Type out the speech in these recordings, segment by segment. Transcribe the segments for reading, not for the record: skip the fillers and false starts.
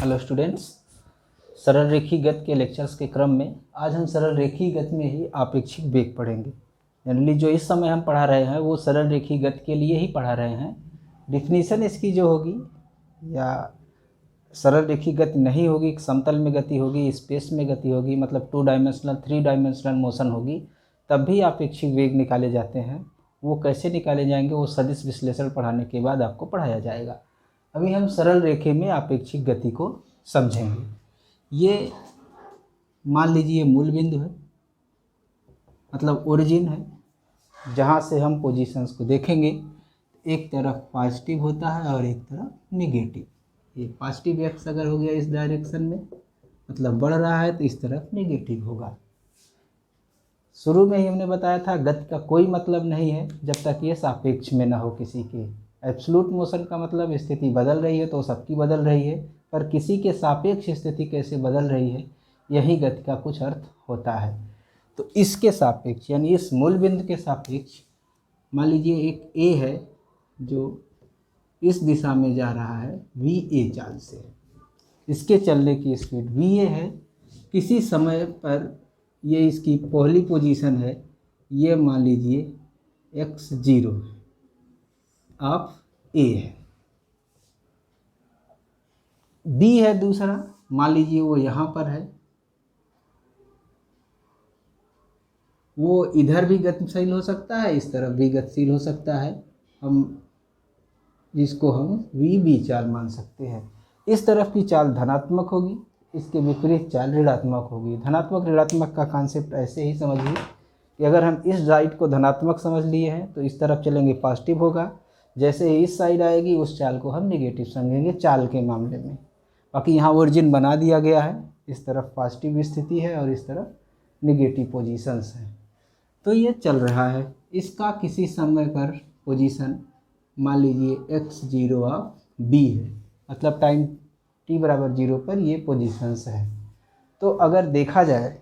Hello students, सरल रेखीय गति के लेक्चर्स के क्रम में आज हम सरल रेखीय गति में ही आपेक्षिक वेग पढ़ेंगे। जनरली जो इस समय हम पढ़ा रहे हैं वो सरल रेखीय गति के लिए ही पढ़ा रहे हैं। डिफिनीशन इसकी जो होगी या सरल रेखीय गति नहीं होगी, समतल में गति होगी, स्पेस में गति होगी, मतलब 2 डायमेंशनल 3 डायमेंशनल मोशन होगी, तब भी आपेक्षिक वेग निकाले जाते हैं। वो कैसे निकाले जाएंगे वो सदिश विश्लेषण पढ़ाने के बाद आपको पढ़ाया जाएगा। अभी हम सरल रेखे में आपेक्षिक गति को समझेंगे। ये मान लीजिए मूल बिंदु है, मतलब ओरिजिन है, जहाँ से हम पोजीशंस को देखेंगे। एक तरफ पॉजिटिव होता है और एक तरफ नेगेटिव। ये पॉजिटिव एक्स अगर हो गया इस डायरेक्शन में, मतलब बढ़ रहा है, तो इस तरफ नेगेटिव होगा। शुरू में ही हमने बताया था गति का कोई मतलब नहीं है जब तक ये सापेक्ष में ना हो किसी के। एब्सोल्यूट मोशन का मतलब स्थिति बदल रही है तो सबकी बदल रही है, पर किसी के सापेक्ष स्थिति कैसे बदल रही है यही गति का कुछ अर्थ होता है। तो इसके सापेक्ष यानी इस मूल बिंदु के सापेक्ष मान लीजिए एक ए है जो इस दिशा में जा रहा है वी ए चाल से। इसके चलने की स्पीड वी ए है। किसी समय पर ये इसकी पहली पोजीशन है, ये मान लीजिए x0 ऑफ ए है। b है दूसरा, मान लीजिए वो यहाँ पर है। वो इधर भी गतिशील हो सकता है, इस तरफ भी गतिशील हो सकता है, जिसको हम वी चाल मान सकते हैं। इस तरफ की चाल धनात्मक होगी, इसके विपरीत चाल ऋणात्मक होगी। धनात्मक ऋणात्मक का कॉन्सेप्ट ऐसे ही समझिए कि अगर हम इस साइड को धनात्मक समझ लिए हैं तो इस तरफ चलेंगे पॉजिटिव होगा। जैसे ही इस साइड आएगी उस चाल को हम नेगेटिव समझेंगे चाल के मामले में। बाकी यहाँ ओरिजिन बना दिया गया है, इस तरफ पॉजिटिव स्थिति है और इस तरफ नेगेटिव पोजीशंस है। तो ये चल रहा है। इसका किसी समय पर पोजीशन मान लीजिए x0 ऑफ b है, मतलब टाइम t बराबर 0 पर ये पोजीशंस है। तो अगर देखा जाए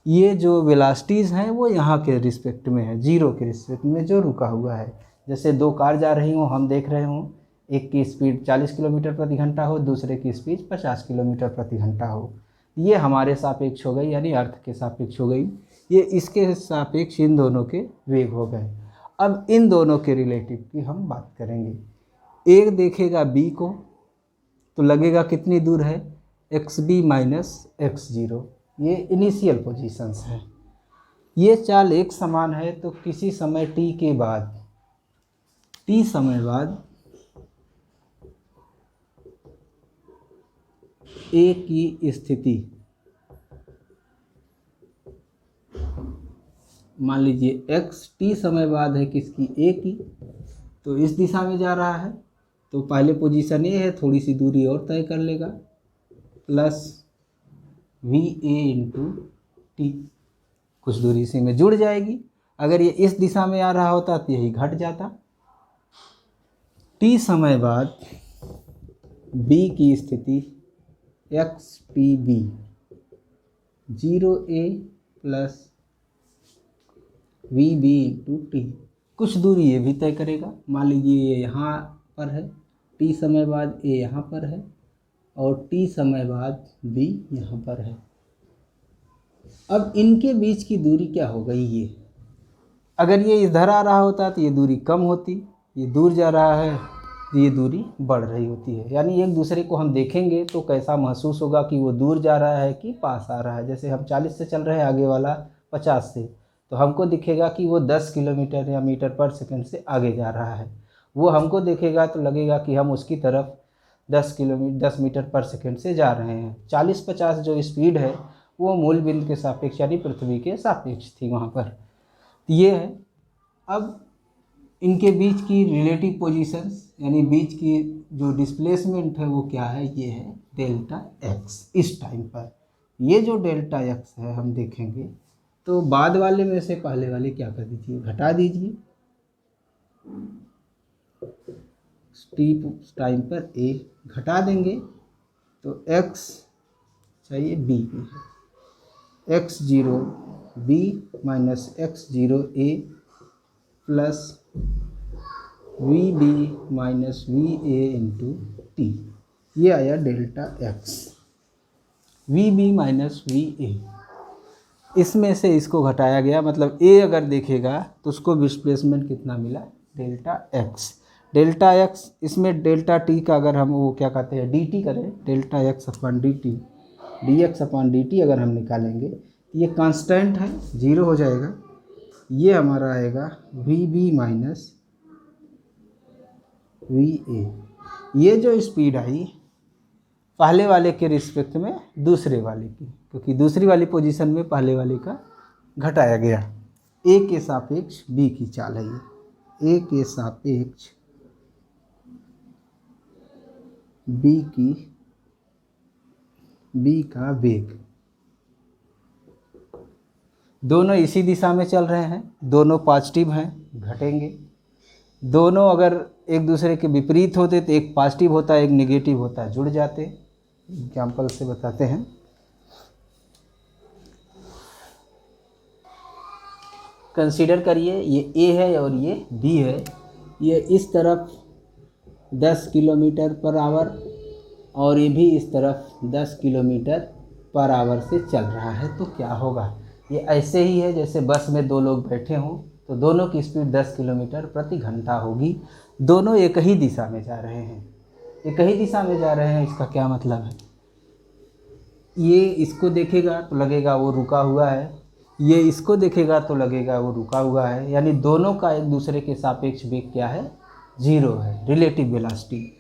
ये जो वेलोसिटीज़ हैं वो यहाँ के रिस्पेक्ट में है, 0 के रिस्पेक्ट में जो रुका हुआ है। जैसे दो कार जा रही हों, हम देख रहे हों, एक की स्पीड 40 किलोमीटर प्रति घंटा हो, दूसरे की स्पीड 50 किलोमीटर प्रति घंटा हो। ये हमारे सापेक्ष हो गई, यानी अर्थ के सापेक्ष हो गई। ये इसके सापेक्ष इन दोनों के वेग हो गए। अब इन दोनों के रिलेटिव की हम बात करेंगे। एक देखेगा b को तो लगेगा कितनी दूर है, xb माइनस x0। ये इनिशियल पोजीशंस है। ये चाल एक समान है तो किसी समय t के बाद, t समय बाद a की स्थिति मान लीजिए x t समय बाद है किसकी, a की, तो इस दिशा में जा रहा है तो पहले पोजीशन ए है, थोड़ी सी दूरी और तय कर लेगा, plus we A into T, कुछ दूरी से में जुड़ जाएगी। अगर ये इस दिशा में आ रहा होता तो यही घट जाता। टी समय बाद बी की स्थिति X T B 0a plus V B into T, कुछ दूरी ये भी तय करेगा। मान लीजिए ये यहाँ पर है, टी समय बाद ए यहाँ पर है और टी समय बाद बी यहाँ पर है। अब इनके बीच की दूरी क्या हो गई, ये अगर ये इधर आ रहा होता तो ये दूरी कम होती, ये दूर जा रहा है तो ये दूरी बढ़ रही होती है। यानी एक दूसरे को हम देखेंगे तो कैसा महसूस होगा कि वो दूर जा रहा है कि पास आ रहा है। जैसे हम 40 से चल रहे हैं, आगे वाला 50 से, तो हमको दिखेगा कि वो 10 किलोमीटर या मीटर पर सेकंड से आगे जा रहा है। वो हमको देखेगा तो लगेगा कि हम उसकी तरफ 10 मीटर पर सेकंड से जा रहे हैं। 40-50 जो स्पीड है वो मूल बिंदु के सापेक्ष यानी पृथ्वी के सापेक्ष थी वहाँ पर। ये है। अब इनके बीच की रिलेटिव पोजीशंस यानी बीच की जो डिस्प्लेसमेंट है वो क्या है, ये है डेल्टा एक्स। इस टाइम पर ये जो डेल्टा एक्स है हम देखेंगे तो बाद वाले में से पहले वाले क्या कर दीजिए, घटा दीजिए। टाइम पर ए घटा देंगे तो x चाहिए b पे है, x0 b minus x0 a plus V B minus V A into T. ये आया delta X. V B minus V A, इसमें से इसको घटाया गया, मतलब ए अगर देखेगा तो उसको डिस्प्लेसमेंट कितना मिला, डेल्टा एक्स। डेल्टा एक्स, इसमें डेल्टा टी का अगर हम वो क्या कहते हैं डी टी करें, delta x upon D T, D x upon D T अगर हम निकालेंगे, ये कांस्टेंट है, जीरो हो जाएगा। ये हमारा आएगा V B minus V A. ये जो स्पीड आई पहले वाले के रिस्पेक्ट में दूसरे वाले की, क्योंकि दूसरी वाली पोजीशन में पहले वाले का घटाया गया। ए के सापेक्ष बी की चाल है ये, ए के सापेक्ष बी का वेग। दोनों इसी दिशा में चल रहे हैं, दोनों पॉजिटिव हैं, घटेंगे। दोनों अगर एक दूसरे के विपरीत होते तो एक पॉजिटिव होता है एक नेगेटिव होता है, जुड़ जाते। एग्जाम्पल से बताते हैं। कंसीडर करिए ये ए है और ये बी है, ये इस तरफ 10 किलोमीटर पर आवर और ये भी इस तरफ 10 किलोमीटर पर आवर से चल रहा है। तो क्या होगा, ये ऐसे ही है जैसे बस में दो लोग बैठे हों, तो दोनों की स्पीड 10 किलोमीटर प्रति घंटा होगी। दोनों एक ही दिशा में जा रहे हैं, एक ही दिशा में जा रहे हैं। इसका क्या मतलब है, ये इसको देखेगा तो लगेगा वो रुका हुआ है, ये इसको देखेगा तो लगेगा वो रुका हुआ है, यानी दोनों का एक दूसरे के सापेक्ष वेग क्या है, जीरो है, रिलेटिव वेलोसिटी।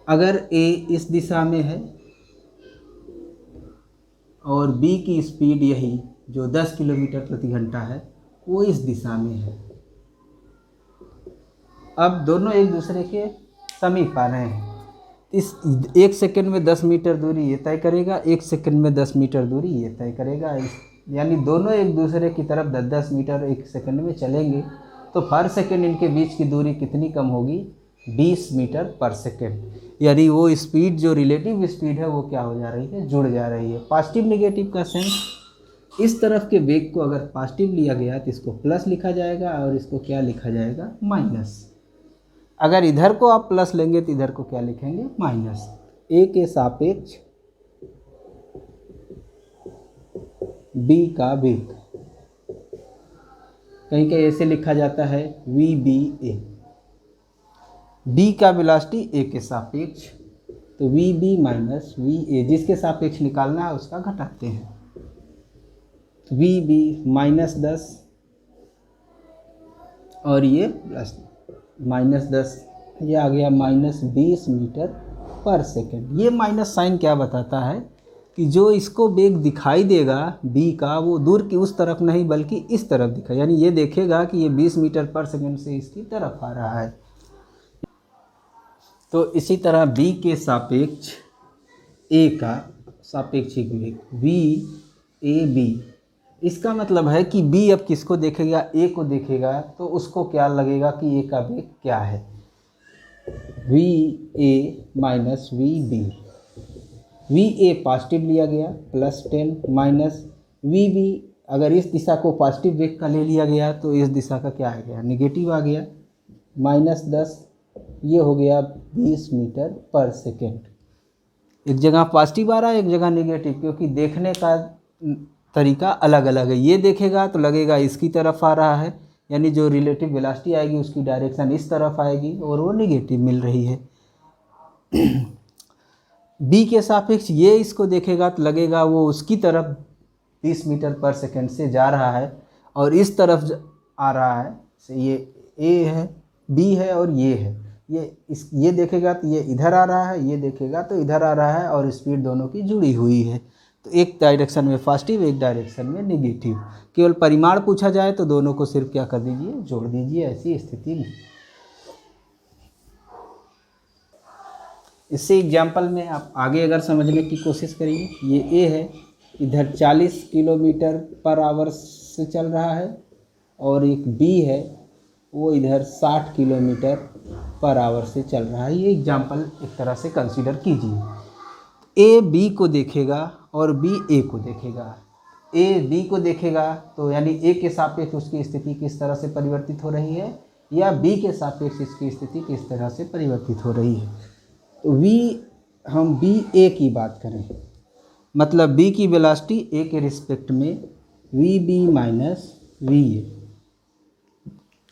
अगर ए इस दिशा में है और बी की स्पीड यही जो 10 किलोमीटर प्रति घंटा है वो इस दिशा में है, अब दोनों एक दूसरे के समीप आ रहे हैं। इस 1 सेकंड में 10 मीटर दूरी ये तय करेगा, 1 सेकंड में 10 मीटर दूरी ये तय करेगा, यानी दोनों एक दूसरे की तरफ 10-10 मीटर 1 सेकंड में चलेंगे। तो पर सेकंड इनके बीच की दूरी कितनी कम होगी, 20 मीटर पर सेकंड। यानी वो स्पीड जो रिलेटिव स्पीड है वो क्या हो जा रही है, जुड़ जा रही है। पॉजिटिव नेगेटिव का सेंस, इस तरफ के वेग को अगर पॉजिटिव लिया गया तो इसको प्लस लिखा जाएगा और इसको क्या लिखा जाएगा, माइनस। अगर इधर को आप प्लस लेंगे तो इधर को क्या लिखेंगे, माइनस। ए के सापेक्ष बी का वेग, कहीं कहीं ऐसे लिखा जाता है वी बी ए। बी का वेलोसिटी ए के सापेक्ष, तो V B minus V A, जिसके सापेक्ष निकालना है उसका घटाते हैं। वी बी -10 और ये प्लस -10, ये आ गया -20 मीटर पर सेकंड। ये माइनस साइन क्या बताता है कि जो इसको वेग दिखाई देगा बी का, वो दूर की उस तरफ नहीं बल्कि इस तरफ दिखा, यानी ये देखेगा कि ये 20 मीटर पर सेकंड से इसकी तरफ आ रहा है। तो इसी तरह बी के सापेक्ष ए का सापेक्षिक वेग वी ए बी, इसका मतलब है कि बी अब किसको देखेगा, ए को देखेगा, तो उसको क्या लगेगा कि ए का वेग क्या है, V A minus V B. V A positive लिया गया +10 माइनस वी बी, अगर इस दिशा को पॉजिटिव वेग का ले लिया गया तो इस दिशा का क्या आ गया, नेगेटिव आ गया, -10, ये हो गया 20 मीटर पर सेकेंड। एक जगह पॉजिटिव आ रहा है एक जगह नेगेटिव, क्योंकि देखने का तरीका अलग अलग है। ये देखेगा तो लगेगा इसकी तरफ आ रहा है, यानी जो रिलेटिव वेलोसिटी आएगी उसकी डायरेक्शन इस तरफ आएगी और वो नेगेटिव मिल रही है। बी के सापेक्ष ये इसको देखेगा तो लगेगा वो उसकी तरफ 20 मीटर पर सेकेंड से जा रहा है और इस तरफ आ रहा है, ये ए है, बी है और ये है। ये देखेगा तो ये इधर आ रहा है, ये देखेगा तो इधर आ रहा है और स्पीड दोनों की जुड़ी हुई है। तो एक डायरेक्शन में पॉजिटिव एक डायरेक्शन में नेगेटिव। केवल परिमाण पूछा जाए तो दोनों को सिर्फ क्या कर दीजिए, जोड़ दीजिए, ऐसी स्थिति में। इससे एग्जाम्पल में आप आगे अगर समझने की कोशिश करिए, ये ए है, इधर 40 किलोमीटर पर आवर से चल रहा है और एक बी है वो इधर 60 किलोमीटर पर आवर से चल रहा है। ये एग्जाम्पल एक तरह से कंसीडर कीजिए। ए बी को देखेगा और बी ए को देखेगा। ए बी को देखेगा तो यानी ए के सापेक्ष उसकी स्थिति किस तरह से परिवर्तित हो रही है, या बी के सापेक्ष इसकी स्थिति किस तरह से परिवर्तित हो रही है। वी, हम बी ए की बात करें, मतलब बी की वेलोसिटी ए के रिस्पेक्ट में V B minus V A,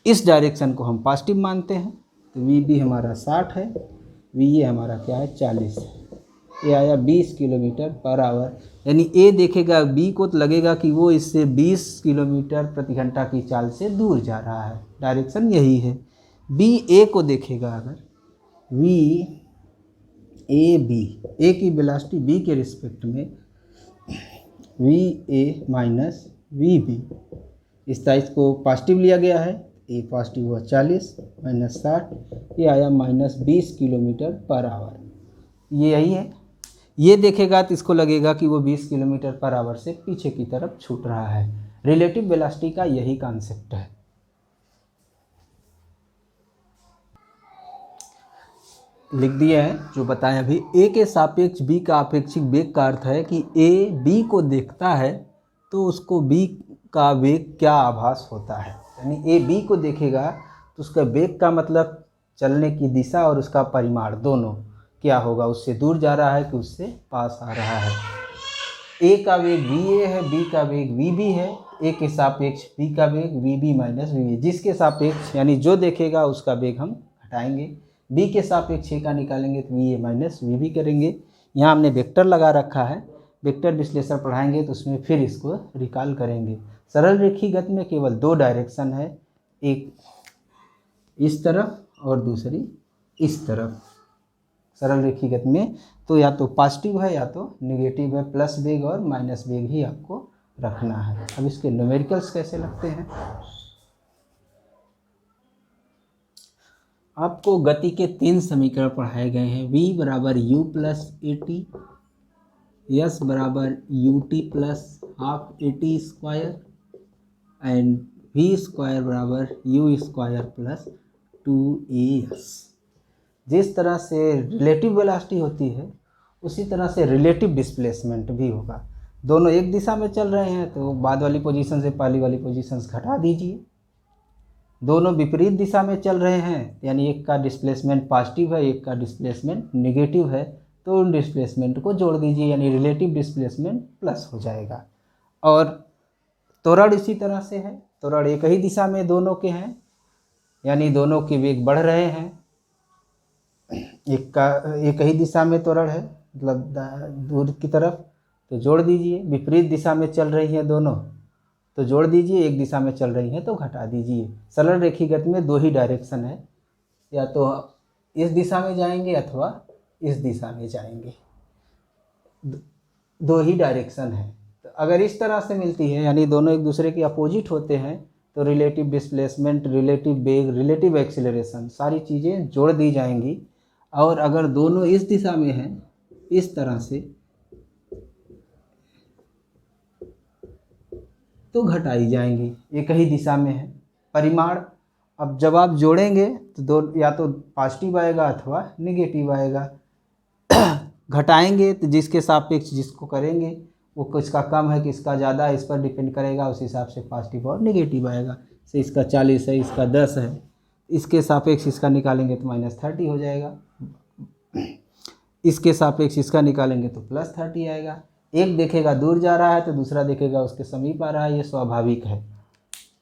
इस डायरेक्शन को हम पॉजिटिव मानते हैं। तो वी बी हमारा 60 है, वी ए हमारा क्या है 40 है, ये आया 20 किलोमीटर पर आवर। यानी ए देखेगा बी को तो लगेगा कि वो इससे 20 किलोमीटर प्रति घंटा की चाल से दूर जा रहा है, डायरेक्शन यही है। बी ए को देखेगा अगर, वी ए बी, ए की वेलोसिटी बी के रिस्पेक्ट में V A minus V B, इस साइज को पॉजिटिव लिया गया है, ए पॉजिटिव हुआ 40 माइनस 60, ये आया माइनस 20 किलोमीटर पर आवर। ये यही है, ये देखेगा तो इसको लगेगा कि वो 20 किलोमीटर पर आवर से पीछे की तरफ छूट रहा है। रिलेटिव वेलोसिटी का यही कॉन्सेप्ट है। लिख दिया है जो बताएं अभी। ए के सापेक्ष बी का आपेक्षिक वेग का अर्थ है कि ए बी को देखता है तो उसको बी का वेग क्या आभास होता है। यानी ए बी को देखेगा तो उसका वेग का मतलब चलने की दिशा और उसका परिमाण दोनों क्या होगा, उससे दूर जा रहा है कि उससे पास आ रहा है। ए का वेग वी ए है, बी का वेग वी बी है, ए के सापेक्ष बी का वेग V B minus V A, जिसके सापेक्ष यानी जो देखेगा उसका वेग हम घटाएंगे। बी के सापेक्ष ए का निकालेंगे तो V A minus V B करेंगे। यहाँ हमने वेक्टर लगा रखा है, वेक्टर विश्लेषण पढ़ाएंगे तो उसमें फिर इसको रिकॉल करेंगे। सरल रेखी गति में केवल दो डायरेक्शन है, एक इस तरफ और दूसरी इस तरफ। सरल रेखी गति में तो या तो पॉजिटिव है या तो नेगेटिव है, प्लस वेग और माइनस वेग ही आपको रखना है। अब इसके न्यूमेरिकल्स कैसे लगते हैं। आपको गति के 3 समीकरण पढ़ाए गए हैं। v बराबर u plus a t, s बराबर u t plus half a t square and v square बराबर यू स्क्वायर प्लस 2as। जिस तरह से रिलेटिव वेलोसिटी होती है उसी तरह से रिलेटिव डिस्प्लेसमेंट भी होगा। दोनों एक दिशा में चल रहे हैं तो बाद वाली पोजीशन से पहली वाली पोजीशन घटा दीजिए। दोनों विपरीत दिशा में चल रहे हैं यानी एक का डिस्प्लेसमेंट पॉजिटिव है, एक का डिस्प्लेसमेंट नेगेटिव है, तो उन डिस्प्लेसमेंट को जोड़ दीजिए यानी रिलेटिव डिस्प्लेसमेंट प्लस हो जाएगा। और त्वरण इसी तरह से है, त्वरण एक ही दिशा में दोनों के हैं यानी दोनों के वेग बढ़ रहे हैं। एक ही दिशा में त्वरण है मतलब दूर की तरफ, तो जोड़ दीजिए। विपरीत दिशा में चल रही हैं दोनों तो जोड़ दीजिए, एक दिशा में चल रही हैं तो घटा दीजिए। सरल रेखी गति में दो ही डायरेक्शन है, या तो इस दिशा में जाएंगे अथवा इस दिशा में जाएंगे, दो ही डायरेक्शन है। तो अगर इस तरह से मिलती है यानी दोनों एक दूसरे के अपोजिट होते हैं तो रिलेटिव डिस्प्लेसमेंट, रिलेटिव वेग, रिलेटिव एक्सीलरेशन सारी चीज़ें जोड़ दी जाएंगी। और अगर दोनों इस दिशा में हैं इस तरह से तो घटाई जाएंगी, एक ही दिशा में है। परिमाण अब जब आप जोड़ेंगे तो दो या तो पॉजिटिव आएगा अथवा नेगेटिव आएगा। घटाएंगे तो जिसके सापेक्ष जिसको करेंगे वो किसका कम है किसका ज़्यादा है इस पर डिपेंड करेगा, उस हिसाब से पॉजिटिव और नेगेटिव आएगा। से इसका 40 है, इसका 10 है, इसके सापेक्ष इसका निकालेंगे तो -30 हो जाएगा, इसके सापेक्ष इसका निकालेंगे तो +30 आएगा। एक देखेगा दूर जा रहा है तो दूसरा देखेगा उसके समीप आ रहा है, ये स्वाभाविक है।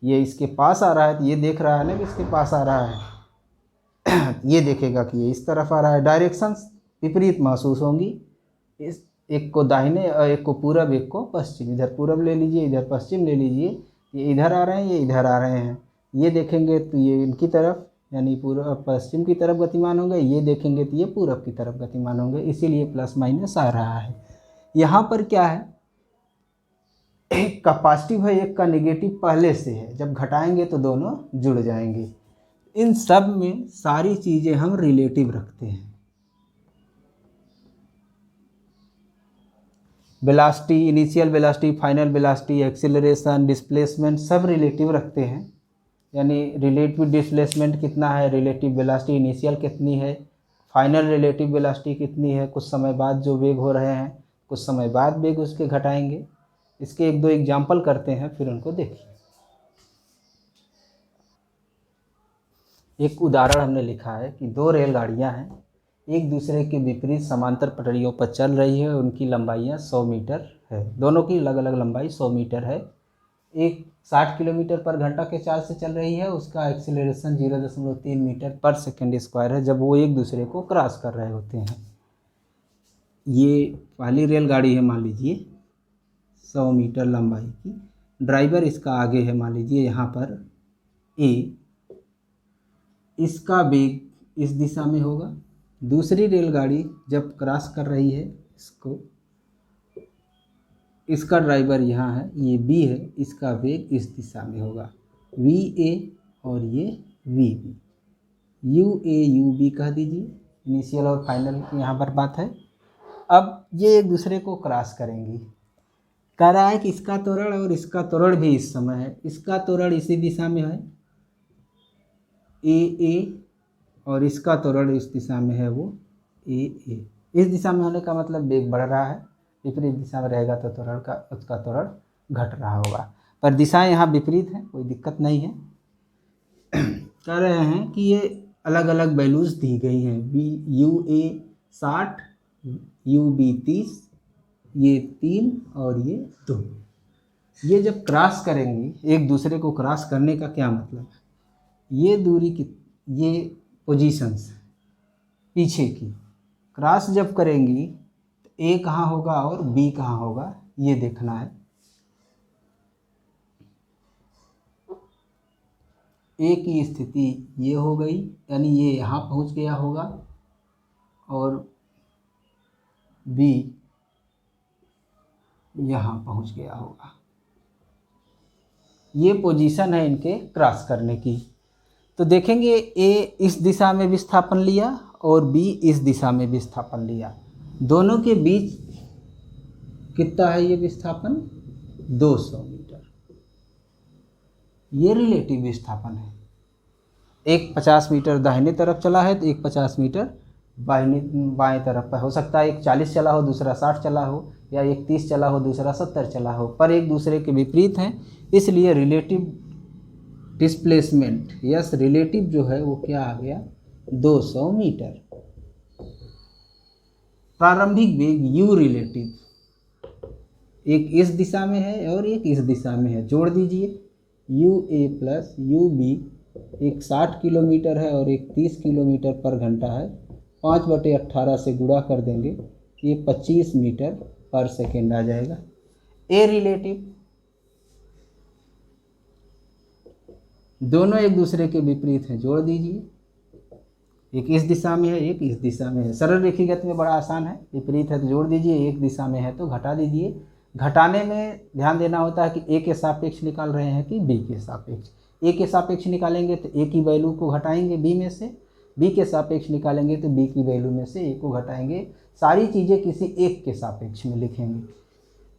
ये इसके पास आ रहा है तो ये देख रहा है ना कि इसके पास आ रहा है ये देखेगा कि ये इस तरफ आ रहा है। डायरेक्शंस विपरीत महसूस होंगी, इस एक को दाहिने और एक को पूरब एक को पश्चिम। इधर पूरब ले लीजिए, इधर पश्चिम ले लीजिए, ये इधर आ रहे हैं, ये इधर आ रहे हैं। ये देखेंगे तो ये इनकी तरफ यानी पूर्व पश्चिम की तरफ गतिमान होंगे, ये देखेंगे तो ये पूरब की तरफ गतिमान होंगे, इसीलिए प्लस माइनस आ रहा है। यहाँ पर क्या है, एक का पॉजिटिव है एक का नेगेटिव पहले से है, जब घटाएंगे तो दोनों जुड़ जाएंगे। इन सब में सारी चीज़ें हम रिलेटिव रखते हैं। Velocity, initial velocity, final velocity, acceleration, displacement सब रिलेटिव रखते हैं। यानी रिलेटिव डिस्प्लेसमेंट कितना है, रिलेटिव वेलोसिटी इनिशियल कितनी है, फाइनल रिलेटिव वेलोसिटी कितनी है, कुछ समय बाद जो वेग हो रहे हैं कुछ समय बाद वेग उसके घटाएंगे। इसके एक दो एग्जाम्पल करते हैं फिर उनको देखिए। एक उदाहरण हमने लिखा है कि दो रेलगाड़ियां हैं, एक दूसरे के विपरीत समांतर पटरियों पर चल रही है। उनकी लंबाइयाँ 100 मीटर है। दोनों की अलग अलग लंबाई 100 मीटर है। एक 60 किलोमीटर पर घंटा के चाल से चल रही है, उसका एक्सीलरेशन 0.3 मीटर पर सेकेंड स्क्वायर है जब वो एक दूसरे को क्रॉस कर रहे होते हैं। ये पहली रेलगाड़ी है मान लीजिए 100 मीटर लंबाई की। ड्राइवर इसका आगे है मान लीजिए यहाँ पर ए। इसका वेग इस दिशा में होगा। दूसरी रेलगाड़ी जब क्रॉस कर रही है इसको, इसका ड्राइवर यहाँ है, ये बी है, इसका वेग इस दिशा में होगा वी ए और ये V B. U A U B कह दीजिए, इनिशियल और फाइनल यहाँ पर बात है। अब ये एक दूसरे को क्रॉस करेंगी। कह रहा है कि इसका त्वरण और इसका त्वरण भी इस समय है। इसका त्वरण इसी दिशा में है ए, और इसका त्वरण इस दिशा में है वो ए। इस दिशा में होने का मतलब वेग बढ़ रहा है, विपरीत दिशा में रहेगा तो त्वरण का उसका त्वरण घट रहा होगा। पर दिशाएं यहाँ विपरीत हैं, कोई दिक्कत नहीं है। कह रहे हैं कि ये अलग अलग वैल्यूज़ दी गई हैं। यू ए 60, यू बी 30, ये 3 और ये 2। ये जब क्रॉस करेंगी, एक दूसरे को क्रॉस करने का क्या मतलब है, ये दूरी की, ये पोजीशंस पीछे की क्रॉस जब करेंगी तो ए कहाँ होगा और बी कहाँ होगा ये देखना है। ए की स्थिति ये हो गई, यानी ये यहाँ पहुँच गया होगा, और बी यहाँ पहुँच गया होगा। ये पोजीशन है इनके क्रॉस करने की। तो देखेंगे ए इस दिशा में विस्थापन लिया और बी इस दिशा में विस्थापन लिया। दोनों के बीच कितना है ये विस्थापन, 200 मीटर। ये रिलेटिव विस्थापन है। एक 50 मीटर दाहिने तरफ चला है तो एक 50 मीटर बाएं तरफ पर हो सकता है। एक 40 चला हो, दूसरा 60 चला हो, या एक 30 चला हो, दूसरा 70 चला हो, पर एक दूसरे के विपरीत हैं। इसलिए रिलेटिव डिस्प्लेसमेंट, यस रिलेटिव जो है वो क्या आ गया, 200 मीटर। प्रारंभिक वेग यू रिलेटिव, एक इस दिशा में है और एक इस दिशा में है, जोड़ दीजिए। U A plus U B, एक 60 किलोमीटर है और एक 30 किलोमीटर पर घंटा है। 5/18 से गुणा कर देंगे, ये 25 मीटर पर सेकेंड आ जाएगा। ए रिलेटिव, दोनों एक दूसरे के विपरीत हैं, जोड़ दीजिए। एक इस दिशा में है, एक इस दिशा में है। सरल रेखीगत में बड़ा आसान है, विपरीत है तो जोड़ दीजिए, एक दिशा में है तो घटा दीजिए। घटाने में ध्यान देना होता है कि ए के सापेक्ष निकाल रहे हैं कि बी के सापेक्ष। ए के सापेक्ष निकालेंगे तो ए की वैल्यू को घटाएंगे बी में से, बी के सापेक्ष निकालेंगे तो बी की वैल्यू में से ए को घटाएंगे। सारी चीज़ें किसी एक के सापेक्ष में लिखेंगे। तो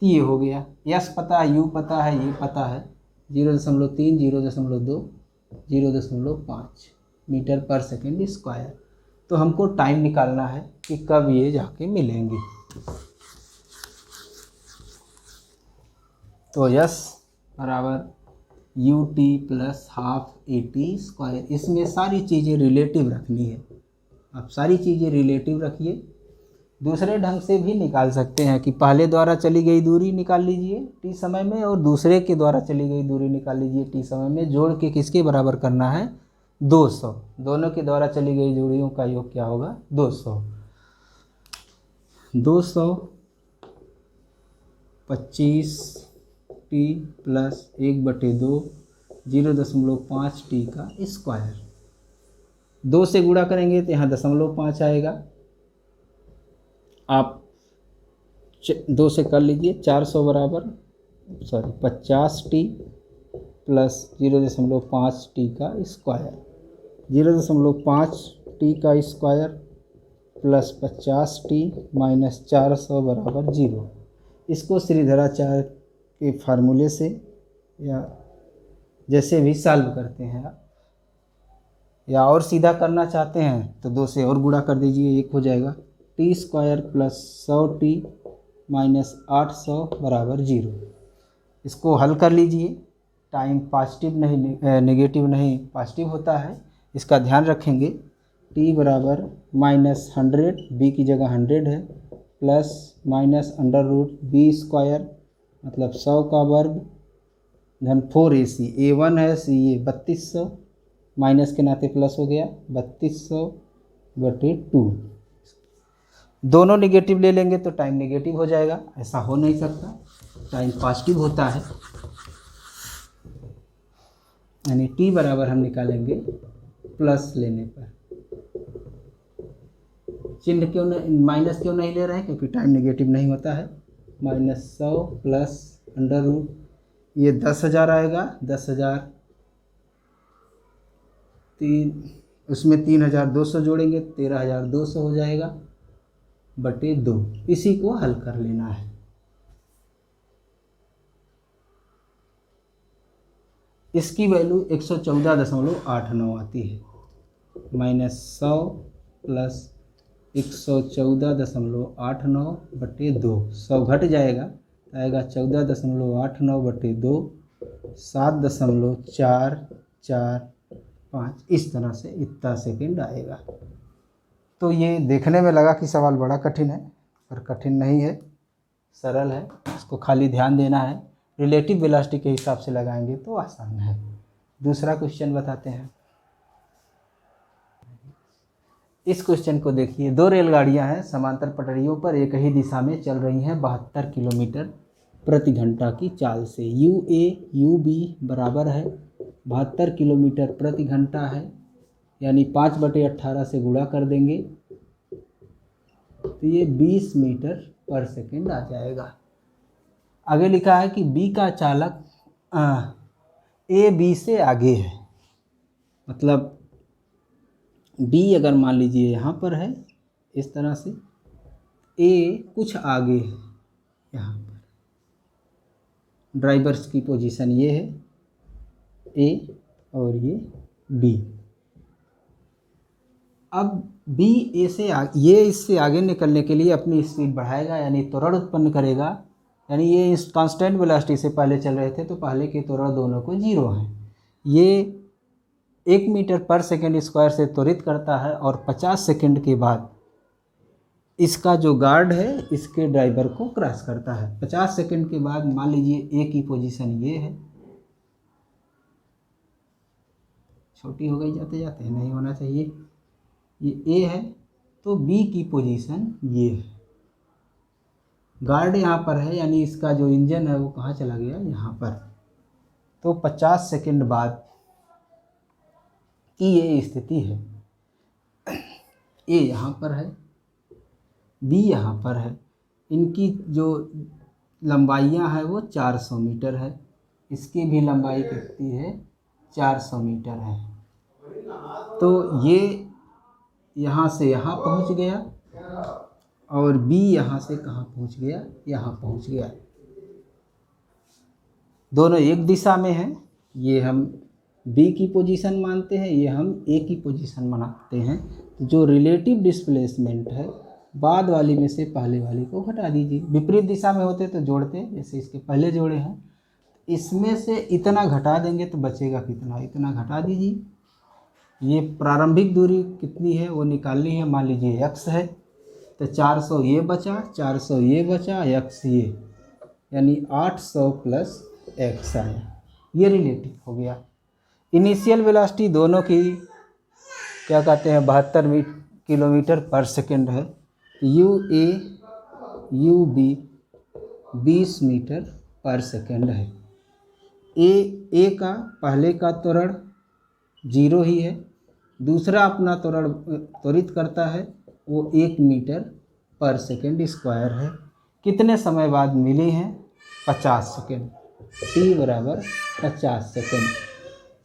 ये हो गया, यस पता है, यू पता है, ये पता है, 0.3, 0.2, 0.5 मीटर पर सेकेंड स्क्वायर। तो हमको टाइम निकालना है कि कब ये जाके मिलेंगे। तो यस बराबर u t plus half a t square. इसमें सारी चीज़ें रिलेटिव रखनी है। आप सारी चीज़ें रिलेटिव रखिए। दूसरे ढंग से भी निकाल सकते हैं कि पहले द्वारा चली गई दूरी निकाल लीजिए टी समय में, और दूसरे के द्वारा चली गई दूरी निकाल लीजिए टी समय में। जोड़ के किसके बराबर करना है, 200। दोनों के द्वारा चली गई दूरियों का योग क्या होगा, 200। 225 टी प्लस 1/2, 0.5 टी का स्क्वायर। 2 से गुणा करेंगे तो यहाँ 0.5 आएगा। आप 2 से कर लीजिए, 400 बराबर 50 टी प्लस 0.5 टी का स्क्वायर। 0.5 टी का स्क्वायर प्लस 50 टी माइनस 400 बराबर 0। इसको श्रीधराचार्य के फार्मूले से या जैसे भी सॉल्व करते हैं आप, या और सीधा करना चाहते हैं तो 2 से और गुणा कर दीजिए, 1 हो जाएगा। T square plus 100 T minus 800 बराबर 0। इसको हल कर लीजिए। टाइम पॉजिटिव नहीं नेगेटिव नहीं पॉजिटिव होता है, इसका ध्यान रखेंगे। टी बराबर -100, बी की जगह 100 है, plus minus under root B square मतलब 100 का वर्ग धन 4ac, a1 है सी ए 3200, माइनस के नाते प्लस हो गया 3200/2। दोनों निगेटिव ले लेंगे तो टाइम निगेटिव हो जाएगा, ऐसा हो नहीं सकता, टाइम पॉजिटिव होता है। यानी टी बराबर हम निकालेंगे प्लस लेने पर, चिन्ह क्यों नहीं, माइनस क्यों नहीं ले रहे हैं, क्योंकि टाइम नेगेटिव नहीं होता है। -100 प्लस अंडर रूट ये 10,000 आएगा, 10,000 उसमें 3,200 जोड़ेंगे 13,200 हो जाएगा बटे 2। इसी को हल कर लेना है। इसकी वैल्यू 114.89 आती है। -100 प्लस 114.89/2, 100 घट जाएगा आएगा 14.89/2, 7.445, इस तरह से इतना सेकंड आएगा। तो ये देखने में लगा कि सवाल बड़ा कठिन है, पर कठिन नहीं है, सरल है। इसको खाली ध्यान देना है, रिलेटिव वेलोसिटी के हिसाब से लगाएंगे तो आसान है। दूसरा क्वेश्चन बताते हैं। इस क्वेश्चन को देखिए, दो रेलगाड़ियां हैं समांतर पटरियों पर एक ही दिशा में चल रही हैं 72 किलोमीटर प्रति घंटा की चाल से। UA/UB बराबर है 72 किलोमीटर प्रति घंटा है, यानी 5/18 से गुणा कर देंगे तो ये 20 मीटर पर सेकेंड आ जाएगा। आगे लिखा है कि B का चालक AB से आगे है, मतलब B अगर मान लीजिए यहाँ पर है इस तरह से, A कुछ आगे है यहाँ पर, ड्राइवर्स की पोजीशन ये है A और ये B। अब B A से ये इससे आगे निकलने के लिए अपनी स्पीड बढ़ाएगा, यानी त्वरण उत्पन्न करेगा। यानी ये इस कांस्टेंट वेलोसिटी से पहले चल रहे थे तो पहले के त्वरण दोनों को 0 हैं। ये 1 मीटर पर सेकेंड स्क्वायर से त्वरित करता है और 50 सेकेंड के बाद इसका जो गार्ड है इसके ड्राइवर को क्रॉस करता है। 50 सेकेंड के बाद मान लीजिए ए की पोजीशन ये है, छोटी हो गई जाते जाते, नहीं होना चाहिए, ये ए है, तो बी की पोजीशन ये है, गार्ड यहाँ पर है, यानी इसका जो इंजन है वो कहाँ चला गया, यहाँ पर। तो 50 सेकेंड बाद की ये स्थिति है, ए यहाँ पर है, बी यहाँ पर है, इनकी जो लंबाइयाँ हैं वो 400 मीटर है, इसकी भी लंबाई कितनी है 400 मीटर है। तो ये यहाँ से यहाँ पहुँच गया और बी यहाँ से कहाँ पहुँच गया, यहाँ पहुँच गया। दोनों एक दिशा में हैं, ये हम बी की पोजीशन मानते हैं, ये हम ए की पोजीशन मानते हैं। तो जो रिलेटिव डिस्प्लेसमेंट है बाद वाली में से पहले वाली को घटा दीजिए। विपरीत दिशा में होते तो जोड़ते, जैसे इसके पहले जोड़े हैं, इसमें से इतना घटा देंगे तो बचेगा कितना, इतना घटा दीजिए। ये प्रारंभिक दूरी कितनी है वो निकालनी है, मान लीजिए x है, तो 400 ये बचा, 400 ये बचा, x ये, यानी 800 प्लस x आया। ये रिलेटिव हो गया। इनिशियल वेलोसिटी दोनों की क्या कहते हैं 72 किलोमीटर पर सेकेंड है। UA UB 20 मीटर पर सेकेंड है। ए का पहले का त्वरण 0 ही है, दूसरा अपना त्वरण त्वरित करता है वो 1 मीटर पर सेकेंड स्क्वायर है। कितने समय बाद मिली हैं 50 सेकेंड, t बराबर 50 सेकेंड।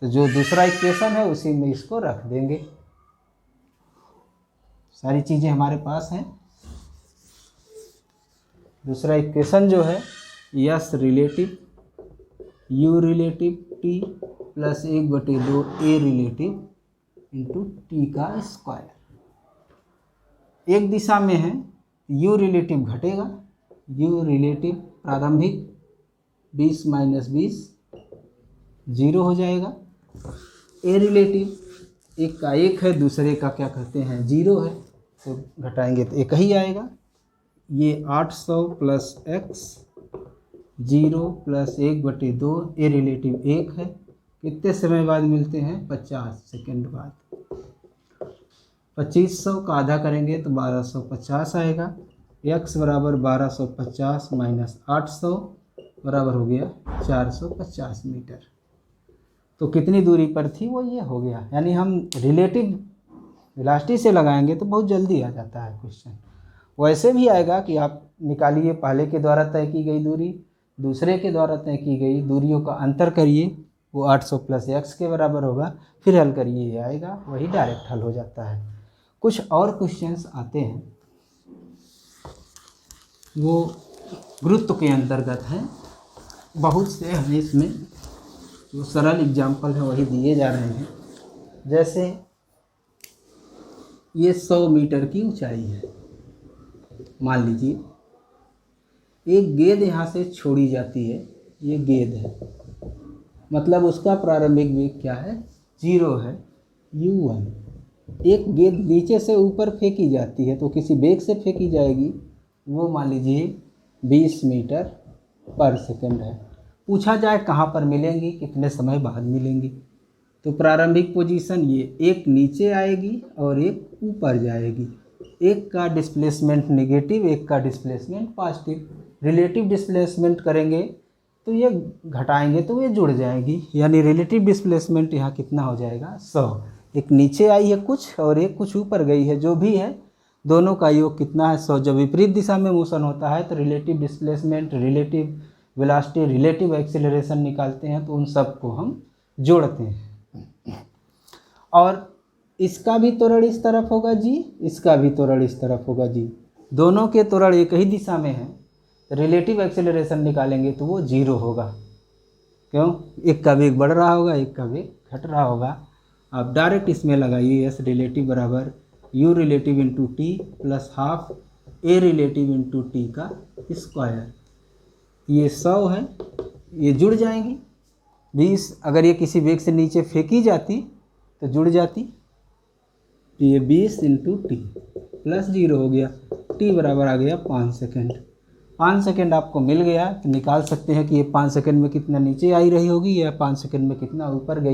तो जो दूसरा इक्वेशन है उसी में इसको रख देंगे। सारी चीज़ें हमारे पास हैं। दूसरा इक्वेशन जो है yes relative u relative t plus 1/2 a relative into T का स्क्वायर। एक दिशा में है, u रिलेटिव घटेगा, u रिलेटिव प्रारंभिक 20 माइनस 20 0 हो जाएगा। a रिलेटिव एक का 1 है, दूसरे का क्या कहते हैं 0 है, तो घटाएंगे तो एक ही आएगा। ये 800 प्लस x 0 प्लस 1/2, ये रिलेटिव 1 है। कितने समय बाद मिलते हैं? 50 सेकेंड बाद। 2500 का आधा करेंगे तो 1250 आएगा। x बराबर 1250 माइनस 800 बराबर हो गया 450 मीटर। तो कितनी दूरी पर थी वो ये हो गया। यानी हम रिलेटिव वेलोसिटी से लगाएंगे तो बहुत जल्दी आ जाता है क्वेश्चन। वैसे भी आएगा कि आप निकालिए, पहले के द्वारा तय की गई दूरी, दूसरे के द्वारा तय की गई दूरियों का अंतर करिए, वो 800 प्लस x के बराबर होगा, फिर हल करिए, ये आएगा, वही डायरेक्ट हल हो जाता है। कुछ और क्वेश्चंस आते हैं, वो गुरुत्व के अंतर्गत हैं। बहुत से हमें इसमें जो सरल एग्जाम्पल है वही दिए जा रहे हैं। जैसे ये 100 मीटर की ऊंचाई है, मान लीजिए एक गेंद यहाँ से छोड़ी जाती है, ये गेंद है, मतलब उसका प्रारंभिक वेग क्या है? 0 है, u1। एक गेंद नीचे से ऊपर फेंकी जाती है, तो किसी वेग से फेंकी जाएगी, वो मान लीजिए 20 मीटर पर सेकंड है। पूछा जाए कहाँ पर मिलेंगी, कितने समय बाद मिलेंगी, तो प्रारंभिक पोजीशन ये एक नीचे आएगी और एक ऊपर जाएगी। एक का डिस्प्लेसमेंट नेगेटिव, एक का डिस्प्लेसमेंट पॉजिटिव। रिलेटिव डिस्प्लेसमेंट करेंगे तो ये घटाएंगे तो ये जुड़ जाएगी, यानी रिलेटिव डिस्प्लेसमेंट यहाँ कितना हो जाएगा? 100। एक नीचे आई है कुछ और एक कुछ ऊपर गई है, जो भी है दोनों का योग कितना है? 100। जब विपरीत दिशा में मोशन होता है तो relative displacement, relative velocity, relative acceleration निकालते हैं, तो उन सब को हम जोड़ते हैं। और इसका भी त्वरण इस तरफ होगा जी, इसका भी त्वरण इस तरफ होगा जी, दोनों के त्वरण एक ही दिशा में है। रिलेटिव एक्सेलरेशन निकालेंगे तो वो 0 होगा। क्यों? एक का वेग बढ़ रहा होगा, एक का वेग घट रहा होगा। आप डायरेक्ट इसमें लगाइए, एस रिलेटिव बराबर you relative into T plus half a relative into T का स्क्वायर। ये 100 है, ये जुड़ जाएंगी। 20 अगर ये किसी वेग से नीचे फेंकी जाती तो जुड़ जाती, तो ये 20 इंटू टी प्लस 0 हो गया। टी बराबर आ गया 5 सेकेंड। 5 सेकेंड आपको मिल गया, तो निकाल सकते हैं कि ये 5 सेकेंड में कितना नीचे आई रही होगी या 5 सेकेंड में कितना ऊपर गई।